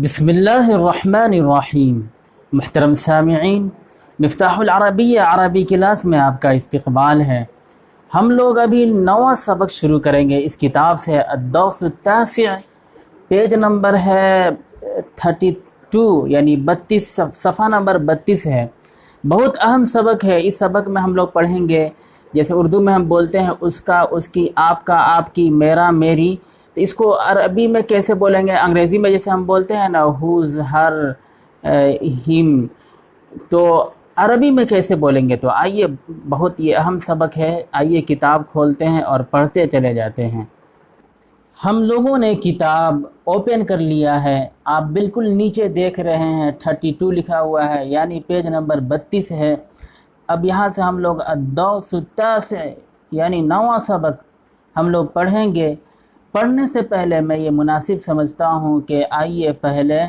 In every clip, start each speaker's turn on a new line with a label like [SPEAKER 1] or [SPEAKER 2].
[SPEAKER 1] بسم اللہ الرحمن الرحیم۔ محترم سامعین، مفتاح العربیہ عربی کلاس میں آپ کا استقبال ہے۔ ہم لوگ ابھی نواں سبق شروع کریں گے اس کتاب سے۔ الدرس التاسع، پیج نمبر ہے 32 یعنی 32، صفحہ نمبر 32 ہے۔ بہت اہم سبق ہے۔ اس سبق میں ہم لوگ پڑھیں گے، جیسے اردو میں ہم بولتے ہیں اس کا، اس کی، آپ کا، آپ کی، میرا، میری، تو اس کو عربی میں کیسے بولیں گے؟ انگریزی میں جیسے ہم بولتے ہیں نا ہوز، ہر، ہم، تو عربی میں کیسے بولیں گے؟ تو آئیے، بہت یہ اہم سبق ہے، آئیے کتاب کھولتے ہیں اور پڑھتے چلے جاتے ہیں۔ ہم لوگوں نے کتاب اوپن کر لیا ہے، آپ بالکل نیچے دیکھ رہے ہیں 32 لکھا ہوا ہے، یعنی پیج نمبر 32 ہے۔ اب یہاں سے ہم لوگ الدرس التاسع یعنی نواں سبق ہم لوگ پڑھیں گے۔ پڑھنے سے پہلے میں یہ مناسب سمجھتا ہوں کہ آئیے پہلے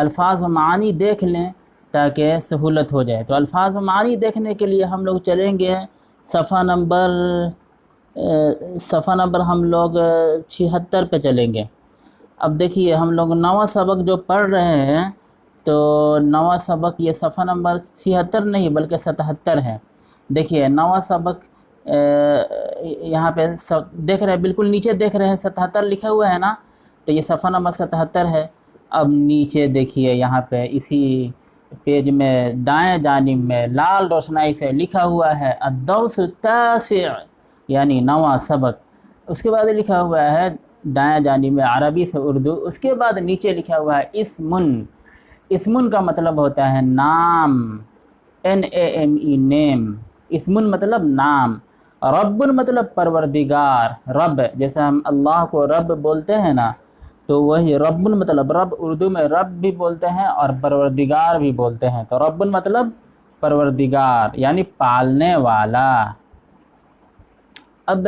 [SPEAKER 1] الفاظ و معانی دیکھ لیں تاکہ سہولت ہو جائے۔ تو الفاظ و معانی دیکھنے کے لیے ہم لوگ چلیں گے صفحہ نمبر ہم لوگ 76 پہ چلیں گے۔ اب دیکھیے ہم لوگ نواں سبق جو پڑھ رہے ہیں، تو نواں سبق یہ صفحہ نمبر 76 نہیں بلکہ 77 ہے۔ دیکھیے نواں سبق یہاں پہ دیکھ رہے ہیں، بالکل نیچے دیکھ رہے ہیں 77 لکھا ہوا ہے نا، تو یہ صفحہ نمبر 77 ہے۔ اب نیچے دیکھیے یہاں پہ اسی پیج میں دائیں جانب میں لال روشنائی سے لکھا ہوا ہے الدرس التاسع یعنی نواں سبق۔ اس کے بعد لکھا ہوا ہے دائیں جانب میں عربی سے اردو، اس کے بعد نیچے لکھا ہوا ہے اسمن۔ اسمن کا مطلب ہوتا ہے نام، NAME، نیم۔ اسمن مطلب نام۔ رب مطلب پروردگار، رب، جیسے ہم اللہ کو رب بولتے ہیں نا، تو وہی رب مطلب رب، اردو میں رب بھی بولتے ہیں اور پروردگار بھی بولتے ہیں۔ تو رب مطلب پروردگار یعنی پالنے والا۔ اب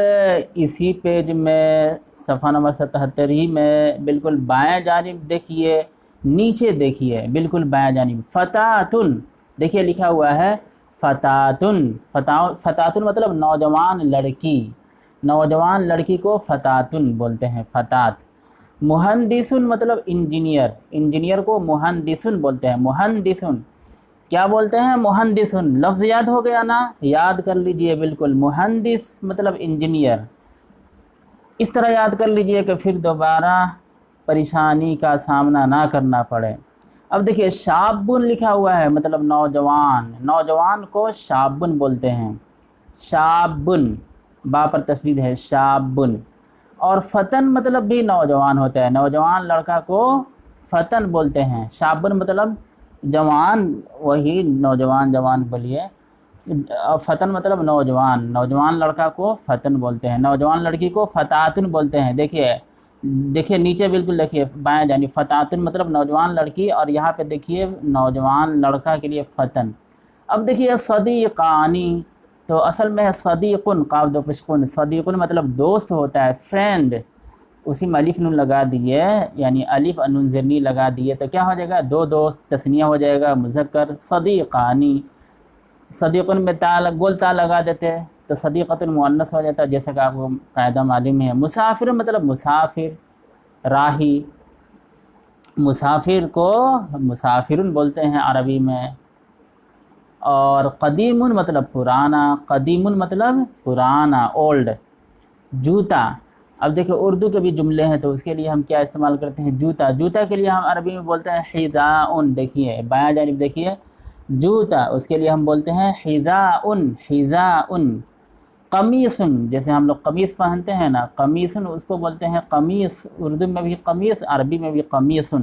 [SPEAKER 1] اسی پیج میں صفحہ نمبر 77 ہی میں بالکل بائیں جانب دیکھیے، نیچے دیکھیے بالکل بائیں جانب فتاتن، دیکھیے لکھا ہوا ہے فتاتن۔ فتاتن مطلب نوجوان لڑکی، نوجوان لڑکی کو فتاتن بولتے ہیں، فتات۔ مہندسن مطلب انجینئر، انجینئر کو مہندسن بولتے ہیں، مہندسن۔ کیا بولتے ہیں؟ مہندسن۔ لفظ یاد ہو گیا نا، یاد کر لیجئے بالکل، مہندس مطلب انجینئر۔ اس طرح یاد کر لیجئے کہ پھر دوبارہ پریشانی کا سامنا نہ کرنا پڑے۔ اب دیکھیے شابن لکھا ہوا ہے، مطلب نوجوان، نوجوان کو شابن بولتے ہیں، شابن، با پر تشدید ہے، شابن۔ اور فتن مطلب بھی نوجوان ہوتا ہے، نوجوان لڑکا کو فتن بولتے ہیں۔ شابن مطلب جوان، وہی نوجوان، جوان بولیے، فتن مطلب نوجوان، نوجوان لڑکا کو فتن بولتے ہیں، نوجوان لڑکی کو فتاتن بولتے ہیں۔ دیکھیے نیچے بالکل دیکھیے بائیں جانب فتاتن مطلب نوجوان لڑکی، اور یہاں پہ دیکھیے نوجوان لڑکا کے لیے فتن۔ اب دیکھیے صدیقانی، تو اصل میں ہے صدیقن، قاف دو پشقن، صدیقن مطلب دوست ہوتا ہے، فرینڈ، اسی میں الف نون لگا دیے، یعنی الف نون زرنی لگا دیے تو کیا ہو جائے گا؟ دو دوست، تثنیہ ہو جائے گا، مذکر صدیقانی۔ صدیقن میں گول تا لگا دیتے تو صدیقۃ المؤنث ہو جاتا ہے، جیسا کہ آپ کو قاعدہ معلوم ہے۔ مسافر مطلب مسافر، راہی، مسافر کو مسافرن بولتے ہیں عربی میں۔ اور قدیم مطلب پرانا، قدیم مطلب پرانا، اولڈ۔ جوتا، اب دیکھیں اردو کے بھی جملے ہیں تو اس کے لیے ہم کیا استعمال کرتے ہیں؟ جوتا۔ جوتا کے لیے ہم عربی میں بولتے ہیں حذاء، دیکھیے بایاں جانب دیکھیے جوتا، اس کے لیے ہم بولتے ہیں حذاء، حذاء۔ قمیص، جیسے ہم لوگ قمیص پہنتے ہیں نا، قمیص، اس کو بولتے ہیں قمیص، اردو میں بھی قمیص، عربی میں بھی قمیص۔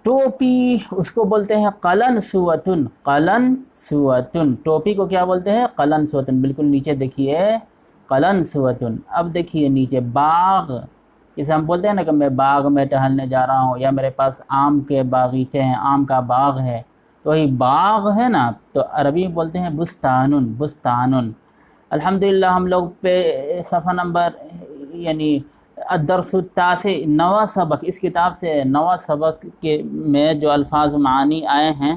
[SPEAKER 1] ٹوپی، اس کو بولتے ہیں قلنسوۃن، قلنسوۃن۔ ٹوپی کو کیا بولتے ہیں؟ قلنسوۃن۔ بالکل نیچے دیکھیے قلنسوۃن۔ اب دیکھیے نیچے باغ، جیسے ہم بولتے ہیں نا کہ میں باغ میں ٹہلنے جا رہا ہوں، یا میرے پاس آم کے باغیچے ہیں، آم کا باغ ہے، تو وہی باغ ہے نا، تو عربی میں بولتے ہیں بستانن، بستانن۔ الحمدللہ ہم لوگ پہ صفحہ نمبر یعنی الدرس التاسع، نواں سبق، اس کتاب سے نواں سبق کے میں جو الفاظ معانی آئے ہیں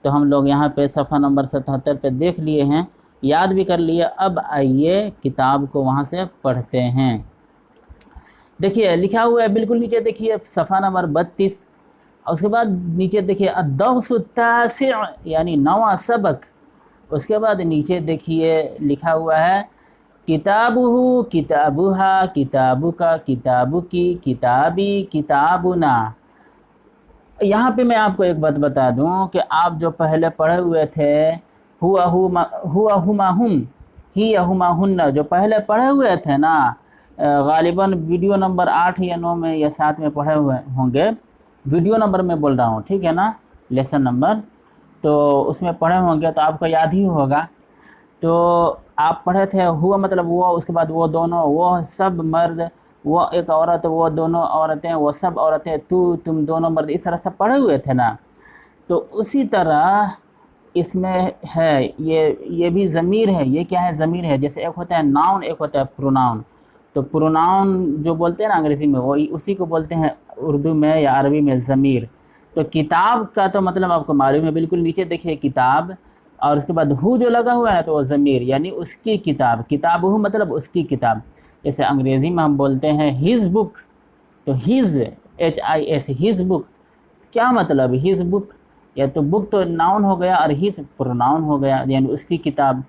[SPEAKER 1] تو ہم لوگ یہاں پہ صفحہ نمبر 77 پہ دیکھ لیے ہیں، یاد بھی کر لیے۔ اب آئیے کتاب کو وہاں سے پڑھتے ہیں۔ دیکھیے لکھا ہوا ہے بالکل نیچے دیکھیے صفحہ نمبر 32، اس کے بعد نیچے دیکھیے الدرس التاسع یعنی 9واں سبق. اس کے بعد نیچے دیکھیے لکھا ہوا ہے کتابہ کتابہا کتابکا کتابکی کتابی کتابنا. یہاں پہ میں آپ کو ایک بات بتا دوں کہ آپ جو پہلے پڑھے ہوئے تھے ہوا ہما ہم ہی ہما ہن، جو پہلے پڑھے ہوئے تھے نا، غالباً ویڈیو نمبر 8 یا 9 میں یا 7 میں پڑھے ہوئے ہوں گے. ویڈیو نمبر میں بول رہا ہوں، ٹھیک ہے نا، لیسن نمبر، تو اس میں پڑھے ہوں گے تو آپ کو یاد ہی ہوگا. تو آپ پڑھے تھے ہوا مطلب وہ، اس کے بعد وہ دونوں، وہ سب مرد، وہ ایک عورت، وہ دونوں عورتیں، وہ سب عورتیں، تم دونوں مرد، اس طرح سب پڑھے ہوئے تھے نا. تو اسی طرح اس میں ہے یہ بھی ضمیر ہے. یہ کیا ہے؟ ضمیر ہے. جیسے ایک ہوتا ہے ناؤن، ایک ہوتا ہے پروناؤن. تو پروناؤن جو بولتے ہیں نا انگریزی میں، وہ اسی کو بولتے ہیں اردو میں یا عربی میں ضمیر. تو کتاب کا تو مطلب آپ کو معلوم ہے، بالکل نیچے دیکھیے کتاب، اور اس کے بعد ہو جو لگا ہوا ہے نا تو وہ ضمیر یعنی اس کی کتاب. کتاب ہو مطلب اس کی کتاب. جیسے انگریزی میں ہم بولتے ہیں ہز بک، تو ہز HIS ہز بک کیا مطلب؟ ہز بک، یا تو بک تو ناؤن ہو گیا اور ہز پروناؤن ہو گیا یعنی اس کی کتاب.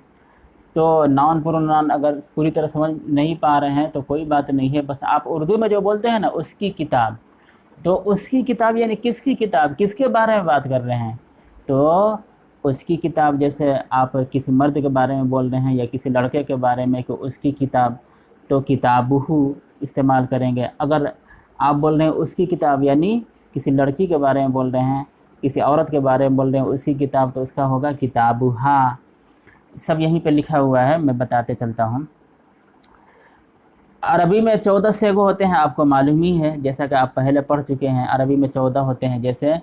[SPEAKER 1] تو ناؤن پروناؤن اگر پوری طرح سمجھ نہیں پا رہے ہیں تو کوئی بات نہیں ہے، بس آپ اردو میں جو بولتے ہیں نا اس کی کتاب. تو اس کی کتاب یعنی کس کی کتاب؟ کس کے بارے میں بات کر رہے ہیں؟ تو اس کی کتاب، جیسے آپ کسی مرد کے بارے میں بول رہے ہیں یا کسی لڑکے کے بارے میں کہ اس کی کتاب، تو کتابہ استعمال کریں گے. اگر آپ بول رہے ہیں اس کی کتاب یعنی کسی لڑکی کے بارے میں بول رہے ہیں، کسی عورت کے بارے میں بول رہے ہیں اس کی کتاب، تو اس کا ہوگا کتابہا. سب یہیں پہ لکھا ہوا ہے، میں بتاتے چلتا ہوں. عربی میں 14 صیغے ہوتے ہیں، آپ کو معلوم ہی ہے، جیسا کہ آپ پہلے پڑھ چکے ہیں. عربی میں 14 ہوتے ہیں. جیسے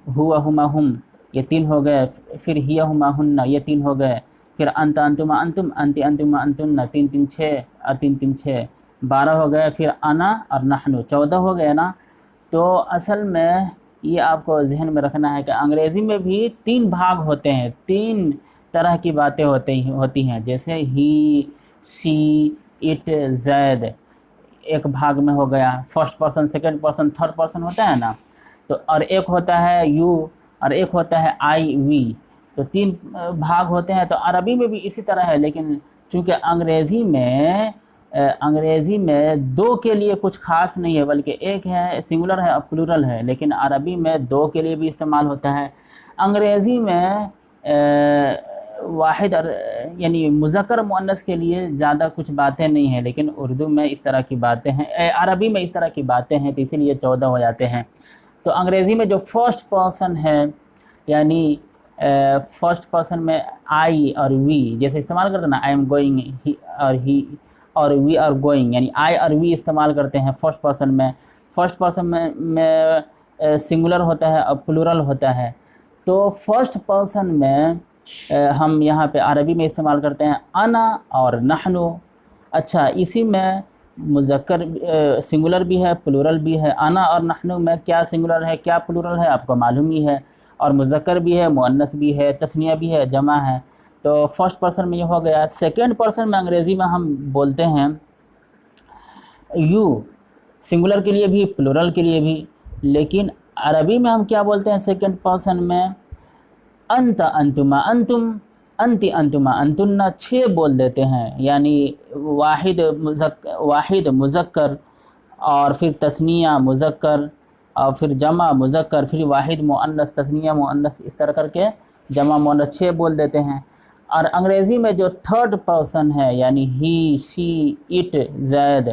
[SPEAKER 1] ہوا ہما ہم، یہ 3 ہو گئے. پھر ہیا ہما ہن، یہ 3 ہو گئے. پھر انت انتما انتم، انتی انتما انتن، 3 3 6 اور 3 3 6 12 ہو گئے. پھر انا اور نحن 14 ہو گئے نا. تو اصل میں یہ آپ کو ذہن میں رکھنا ہے کہ انگریزی میں بھی 3 بھاگ ہوتے ہیں، 3 طرح کی باتیں ہوتی ہیں. جیسے ہی، سی، اٹ، زید ایک بھاگ میں ہو گیا. First person, second person, third person ہوتا ہے نا. تو اور ایک ہوتا ہے یو، اور ایک ہوتا ہے آئی، وی. تو 3 بھاگ ہوتے ہیں. تو عربی میں بھی اسی طرح ہے، لیکن چونکہ انگریزی میں 2 کے لیے کچھ خاص نہیں ہے، بلکہ ایک ہے سنگولر ہے اور پلورل ہے. لیکن عربی میں 2 کے لیے بھی استعمال ہوتا ہے. انگریزی میں واحد یعنی مذکر مؤنث کے لیے زیادہ کچھ باتیں نہیں ہیں، لیکن اردو میں اس طرح کی باتیں ہیں، عربی میں اس طرح کی باتیں ہیں، تو اسی لیے 14 ہو جاتے ہیں. تو انگریزی میں جو فرسٹ پرسن ہے یعنی فرسٹ پرسن میں آئی اور وی جیسے استعمال کرتے ہیں نا، آئی ایم گوئنگ اور ہی، اور وی آر گوئنگ، یعنی آئی اور وی استعمال کرتے ہیں فرسٹ پرسن میں. فرسٹ پرسن میں سنگولر ہوتا ہے اور پلورل ہوتا ہے. تو فرسٹ پرسن میں ہم یہاں پہ عربی میں استعمال کرتے ہیں انا اور نحنو. اچھا، اسی میں مذکر سنگولر بھی ہے، پلورل بھی ہے. انا اور نحنو میں کیا سنگولر ہے کیا پلورل ہے آپ کو معلوم ہی ہے، اور مذکر بھی ہے، مؤنث بھی ہے، تثنیہ بھی ہے، جمع ہے. تو فرسٹ پرسن میں یہ ہو گیا. سیکنڈ پرسن میں انگریزی میں ہم بولتے ہیں یو، سنگولر کے لیے بھی، پلورل کے لیے بھی. لیکن عربی میں ہم کیا بولتے ہیں سیکنڈ پرسن میں؟ انت انتما انتم، انتی انتما انتن. 6 بول دیتے ہیں، یعنی واحد مذکر، اور پھر تثنیہ مذکر، اور پھر جمع مذکر، پھر واحد مؤنث، تثنیہ مؤنث، اس طرح کر کے جمع مؤنث 6 بول دیتے ہیں. اور انگریزی میں جو تھرڈ پرسن ہے یعنی ہی، شی، اٹ، زید،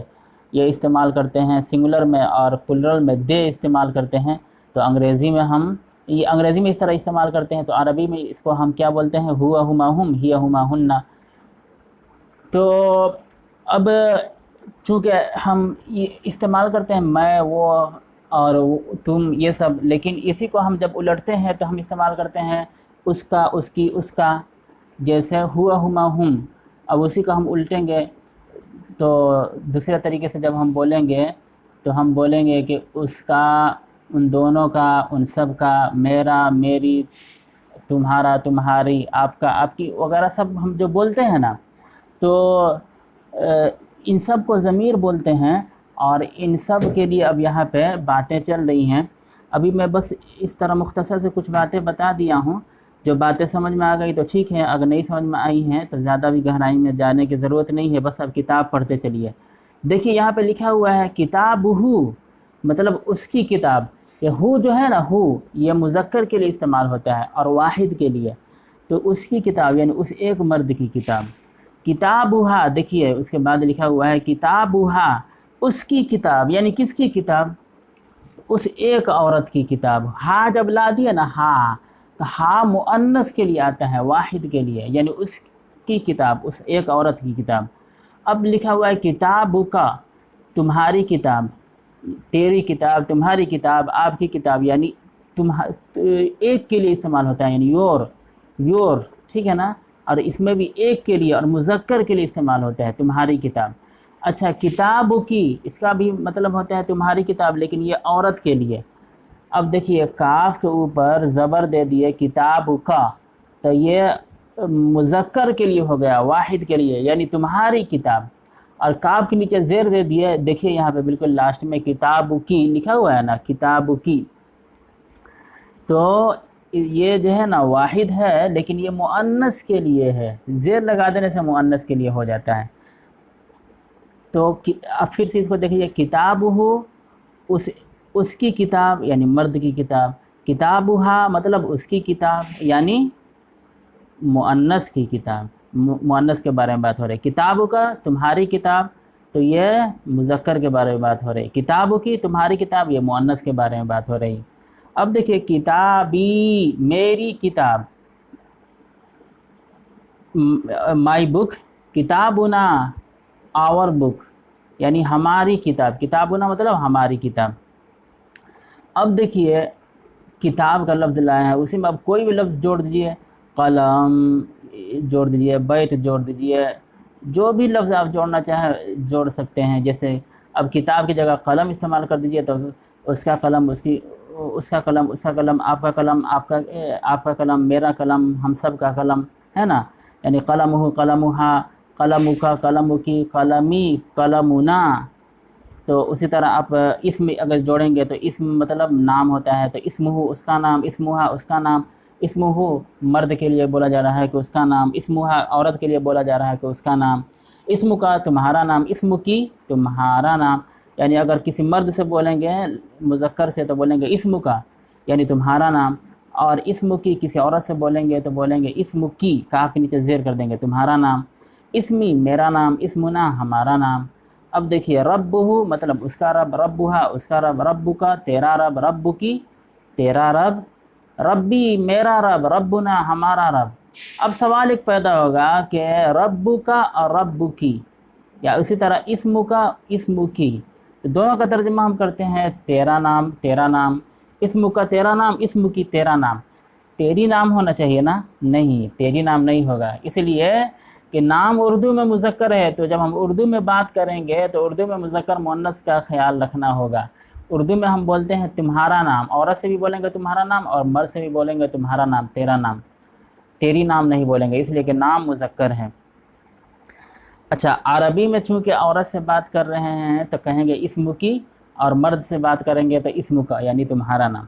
[SPEAKER 1] یہ استعمال کرتے ہیں سنگولر میں، اور پلورل میں دے استعمال کرتے ہیں. تو انگریزی میں اس طرح استعمال کرتے ہیں. تو عربی میں اس کو ہم کیا بولتے ہیں؟ ہوا ہما ہم، ہیا ہما ہن. تو اب چونکہ ہم یہ استعمال کرتے ہیں میں، وہ اور تم، یہ سب، لیکن اسی کو ہم جب الٹتے ہیں تو ہم استعمال کرتے ہیں اس کا، اس کی، اس کا. جیسے ہوا ہما ہم، اب اسی کو ہم الٹیں گے تو دوسرے طریقے سے جب ہم بولیں گے تو ہم بولیں گے کہ اس کا، ان دونوں کا، ان سب کا، میرا، میری، تمہارا، تمہاری، آپ کا، آپ کی وغیرہ سب ہم جو بولتے ہیں نا، تو ان سب کو ضمیر بولتے ہیں. اور ان سب کے لیے اب یہاں پہ باتیں چل رہی ہیں. ابھی میں بس اس طرح مختصر سے کچھ باتیں بتا دیا ہوں، جو باتیں سمجھ میں آ گئی تو ٹھیک ہے، اگر نہیں سمجھ میں آئی ہیں تو زیادہ بھی گہرائی میں جانے کی ضرورت نہیں ہے، بس اب کتاب پڑھتے چلیے۔ دیکھیے یہاں پہ لکھا ہوا ہے کتابہ، مطلب اس کی کتاب۔ یہ ہو جو ہے نا، ہو یہ مذکر کے لیے استعمال ہوتا ہے اور واحد کے لیے، تو اس کی کتاب یعنی اس ایک مرد کی کتاب۔ کتابہ، دیکھیے اس کے بعد لکھا ہوا ہے کتابہ، اس کی کتاب یعنی کس کی کتاب؟ اس ایک عورت کی کتاب۔ ہا جب لا دیا نا، ہا، تو ہا مؤنث کے لیے آتا ہے، واحد کے لیے، یعنی اس کی کتاب، اس ایک عورت کی کتاب۔ اب لکھا ہوا ہے کتابک، تمہاری کتاب، تیری کتاب، تمہاری کتاب، آپ کی کتاب، یعنی ایک کے لیے استعمال ہوتا ہے، یعنی یور، ٹھیک ہے نا، اور اس میں بھی ایک کے لیے اور مذکر کے لیے استعمال ہوتا ہے، تمہاری کتاب۔ اچھا کتاب کی، اس کا بھی مطلب ہوتا ہے تمہاری کتاب، لیکن یہ عورت کے لیے۔ اب دیکھیے کاف کے اوپر زبر دے دیے کتاب کا، تو یہ مذکر کے لیے ہو گیا، واحد کے لیے، یعنی تمہاری کتاب۔ اور کاف کے نیچے زیر دے دیے، دیکھیے یہاں پہ بالکل لاسٹ میں کتاب کی لکھا ہوا ہے نا، کتاب کی، تو یہ جو ہے نا واحد ہے، لیکن یہ مؤنث کے لیے ہے، زیر لگا دینے سے مؤنث کے لیے ہو جاتا ہے۔ تو اب پھر سے اس کو دیکھیے، کتاب ہو اس کی کتاب یعنی مرد کی کتاب، کتابہ مطلب اس کی کتاب یعنی مؤنث کی کتاب، مؤنث کے بارے میں بات ہو رہی ہے۔ کتاب کا تمہاری کتاب، تو یہ مذکر کے بارے میں بات ہو رہی ہے۔ کتاب کی تمہاری کتاب، یہ مؤنث کے بارے میں بات ہو رہی ہے۔ اب دیکھیے کتابی، میری کتاب، مائی بک، کتابنا آور بک، یعنی ہماری کتاب، کتابنا مطلب ہماری کتاب۔ اب دیکھیے کتاب کا لفظ لایا ہے، اسی میں اب کوئی بھی لفظ جوڑ دیجئے، قلم جوڑ دیجئے، بیت جوڑ دیجئے، جو بھی لفظ آپ جوڑنا چاہیں جوڑ سکتے ہیں۔ جیسے اب کتاب کی جگہ قلم استعمال کر دیجئے، تو اس کا قلم، اس کا قلم، اس کا قلم، آپ کا قلم، آپ کا قلم، میرا قلم، ہم سب کا قلم ہے نا، یعنی قلمہ، قلمہا، قلمکا، قلمکی، قلمی، قلمنا۔ تو اسی طرح آپ اسم اگر جوڑیں گے تو اسم مطلب نام ہوتا ہے، تو اسمہ اس کا نام، اسمہا اس کا نام، اسمہ مرد کے لیے بولا جا رہا ہے کہ اس کا نام، اسمہا عورت کے لیے بولا جا رہا ہے کہ اس کا نام، اسم کا تمہارا نام، اسم کی تمہارا نام، یعنی اگر کسی مرد سے بولیں گے مذکر سے تو بولیں گے اسم کا یعنی تمہارا نام، اور اسم کی کسی عورت سے بولیں گے تو بولیں گے اسم کی، کاف کے نیچے زیر کر دیں گے، تمہارا نام، اسمی میرا نام، اسمنا ہمارا نام۔ اب دیکھیے ربہ مطلب اس کا رب، ربہا اس کا رب، رب کا تیرا رب، رب کی تیرا رب، ربی میرا رب، ربنا ہمارا رب۔ اب سوال ایک پیدا ہوگا کہ رب کا اور رب کی، یا اسی طرح اسم کا اسم کی، تو دونوں کا ترجمہ ہم کرتے ہیں تیرا نام، تیرا نام، اسم کا تیرا نام، اسم کی تیرا نام۔ تیری نام ہونا چاہیے نا، نہیں تیری نام نہیں ہوگا، اس لیے کہ نام اردو میں مذکر ہے، تو جب ہم اردو میں بات کریں گے تو اردو میں مذکر مؤنث کا خیال رکھنا ہوگا۔ اردو میں ہم بولتے ہیں تمہارا نام، عورت سے بھی بولیں گے تمہارا نام اور مرد سے بھی بولیں گے تمہارا نام، تیرا نام، تیری نام نہیں بولیں گے، اس لیے کہ نام مذکر ہے۔ اچھا عربی میں چونکہ عورت سے بات کر رہے ہیں تو کہیں گے اسم کی، اور مرد سے بات کریں گے تو اسم کا یعنی تمہارا نام،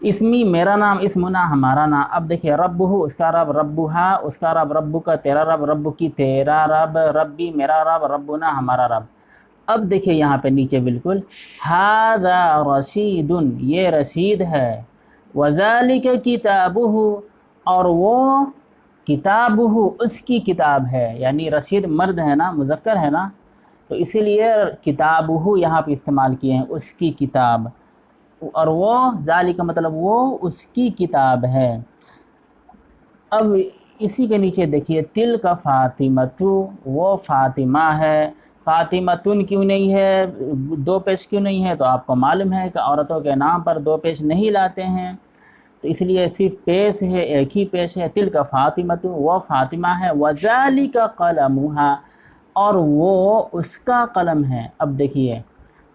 [SPEAKER 1] اسمی میرا نام، اسمنا ہمارا نام۔ اب دیکھیے ربہ اس کا رب، ربہا اس کا رب، رب کا تیرا رب، رب کی تیرا رب، ربی میرا رب، ربنا ہمارا رب۔ اب دیکھیے یہاں پہ نیچے بالکل ھذا رشید، یہ رشید ہے، وذالک کتابہ، اور وہ کتابہ اس کی کتاب ہے، یعنی رشید مرد ہے نا، مذکر ہے نا، تو اسی لیے کتابہ یہاں پہ استعمال کیے ہیں، اس کی کتاب، اور وہ ذالک کا مطلب وہ اس کی کتاب ہے۔ اب اسی کے نیچے دیکھیے تلک فاطمۃ، وہ فاطمہ ہے، فاطمۃن کیوں نہیں ہے، دو پیش کیوں نہیں ہے؟ تو آپ کو معلوم ہے کہ عورتوں کے نام پر دو پیش نہیں لاتے ہیں، تو اس لیے صرف پیش ہے، ایک ہی پیش ہے، تلک فاطمۃ، وہ فاطمہ ہے، وذالک قلمہا، اور وہ اس کا قلم ہے۔ اب دیکھیے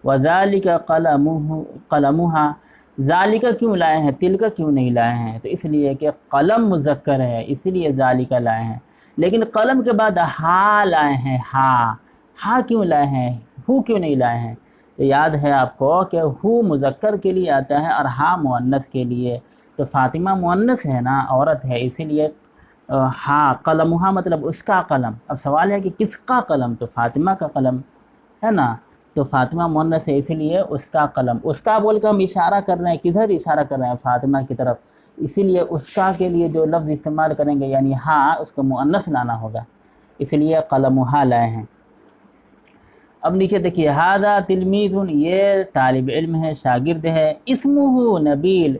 [SPEAKER 1] وذالک قلمہا، ذالک کیوں لائے ہیں، تلک کیوں نہیں لائے ہیں؟ تو اس لیے کہ قلم مذکر ہے، اس لیے ذالک لائے ہیں، لیکن قلم کے بعد ہا لائے ہیں، ہا کیوں لائے ہیں، ہو کیوں نہیں لائے ہیں؟ تو یاد ہے آپ کو کہ ہو مذکر کے لیے آتا ہے اور ہا مؤنث کے لیے، تو فاطمہ مؤنث ہے نا، عورت ہے، اسی لیے ہا قلمہا مطلب اس کا قلم۔ اب سوال ہے کہ کس کا قلم؟ تو فاطمہ کا قلم ہے نا، تو فاطمہ مؤنث ہے اسی لیے اس کا قلم۔ اس کا بول کے ہم اشارہ کر رہے ہیں، کدھر اشارہ کر رہے ہیں؟ فاطمہ کی طرف، اسی لیے اس کا کے لیے جو لفظ استعمال کریں گے یعنی ہاں، اس کو مؤنث لانا ہوگا، اس لیے قلمہا لائے ہیں۔ اب نیچے دیکھیے، ھذا تلمیذ، یہ طالب علم ہے، شاگرد ہے، اسمہ نبیل،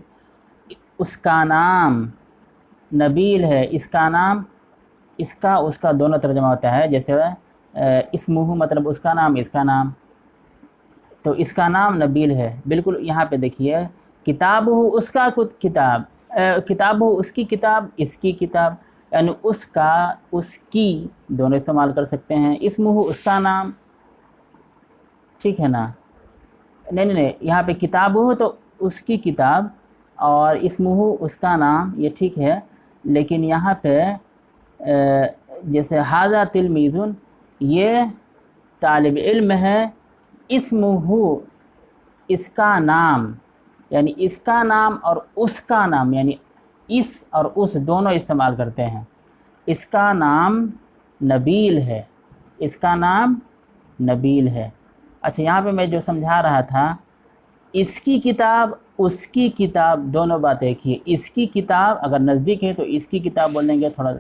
[SPEAKER 1] اس کا نام نبیل ہے، اس کا نام، اس کا دونوں ترجمہ ہوتا ہے، جیسے اسمہ مطلب اس کا نام، اس کا نام، تو اس کا نام نبیل ہے۔ بالکل یہاں پہ دیکھیے، کتابہ اس کا کتاب، کتابہ اس کی کتاب، اس کی کتاب، یعنی اس کا، اس کی دونوں استعمال کر سکتے ہیں۔ اسمہ اس کا نام، ٹھیک ہے نا، نہیں، یہاں پہ کتابہ تو اس کی کتاب اور اسمہ اس کا نام، یہ ٹھیک ہے، لیکن یہاں پہ جیسے ھذا تلمیذ، یہ طالب علم ہے، اسمہ اس کا نام، یعنی اس کا نام اور اس کا نام، یعنی اس اور اس دونوں استعمال کرتے ہیں۔ اس کا نام نبیل ہے، اس کا نام نبیل ہے۔ اچھا، یہاں پہ میں جو سمجھا رہا تھا، اس کی کتاب، اس کی کتاب، دونوں بات ایک ہی ہے۔ اس کی کتاب اگر نزدیک ہے تو اس کی کتاب بول دیں گے، تھوڑا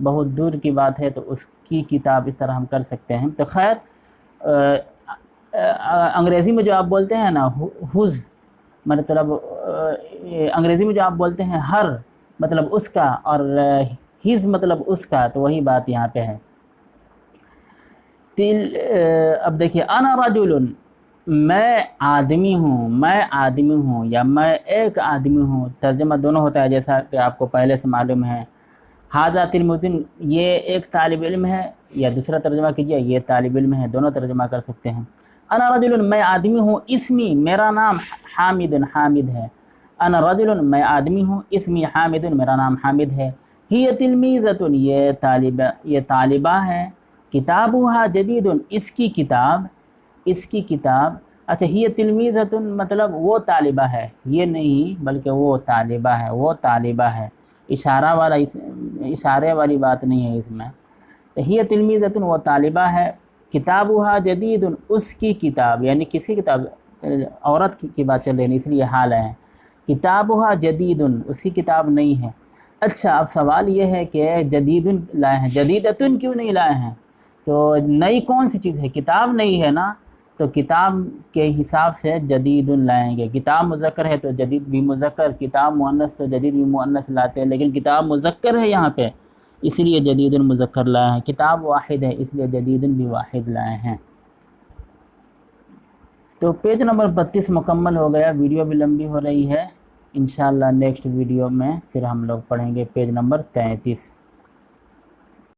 [SPEAKER 1] بہت دور کی بات ہے تو اس کی کتاب اس طرح ہم کر سکتے ہیں۔ تو خیر، انگریزی میں جو آپ بولتے ہیں نا ہز، مطلب انگریزی میں جو آپ بولتے ہیں ہر مطلب اس کا، اور ہز مطلب اس کا، تو وہی بات یہاں پہ ہے۔ اب دیکھیے، انا رجل، میں آدمی ہوں، میں آدمی ہوں یا میں ایک آدمی ہوں، ترجمہ دونوں ہوتا ہے جیسا کہ آپ کو پہلے سے معلوم ہے۔ ھذا تلمیذ، یہ ایک طالب علم ہے، یا دوسرا ترجمہ کیجئے یہ طالب علم ہے، دونوں ترجمہ کر سکتے ہیں۔ انا رجل، میں آدمی ہوں، اسمی میرا نام، حامد حامد ہے۔ انا رجل، میں آدمی ہوں، اسمی حامد، میرا نام حامد ہے۔ ہی تلمیذۃ، یہ طالبہ ہے۔ کتابھا جدید، اس کی کتاب، اس کی کتاب۔ اچھا، ہی تلمیذۃ مطلب وہ طالبہ ہے، یہ نہیں بلکہ وہ طالبہ ہے، وہ طالبہ ہے، اشارے والی بات نہیں ہے اس میں۔ تو ہی تلمیذۃ، وہ طالبہ ہے۔ کتابھا جدید، اس کی کتاب، یعنی کسی کتاب، عورت کی بات چل رہی ہے اس لیے حال ہے۔ کتابھا جدید، اس کی کتاب نئی ہے۔ اچھا، اب سوال یہ ہے کہ جدید لائے ہیں، جدیدتن کیوں نہیں لائے ہیں؟ تو نئی کون سی چیز ہے؟ کتاب نئی ہے نا، تو کتاب کے حساب سے جدید لائیں گے۔ کتاب مذکر ہے تو جدید بھی مذکر، کتاب مؤنث تو جدید بھی مؤنث لاتے ہیں، لیکن کتاب مذکر ہے یہاں پہ، اس لیے جدید مذکر لائے ہیں۔ کتاب واحد ہے اس لیے جدید بھی واحد لائے ہیں۔ تو پیج نمبر 32 مکمل ہو گیا، ویڈیو بھی لمبی ہو رہی ہے۔ انشاءاللہ نیکسٹ ویڈیو میں پھر ہم لوگ پڑھیں گے پیج نمبر 33۔